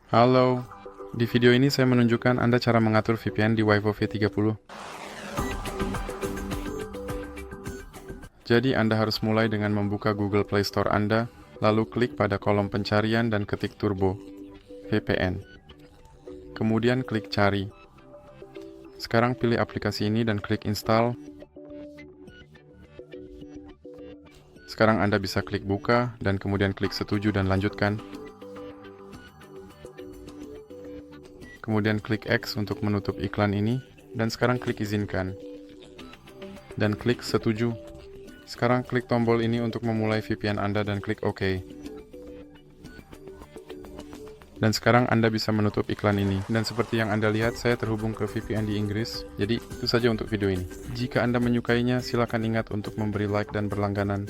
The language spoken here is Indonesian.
Halo, di video ini saya menunjukkan Anda cara mengatur VPN di VIVO V30. Jadi Anda harus mulai dengan membuka Google Play Store Anda, lalu klik pada kolom pencarian dan ketik Turbo VPN. Kemudian klik cari. Sekarang pilih aplikasi ini dan klik install. Sekarang Anda bisa klik buka dan kemudian klik setuju dan lanjutkan. Kemudian klik X untuk menutup iklan ini, dan sekarang klik izinkan. Dan klik setuju. Sekarang klik tombol ini untuk memulai VPN Anda dan klik OK. Dan sekarang Anda bisa menutup iklan ini. Dan seperti yang Anda lihat, saya terhubung ke VPN di Inggris. Jadi, itu saja untuk video ini. Jika Anda menyukainya, silakan ingat untuk memberi like dan berlangganan.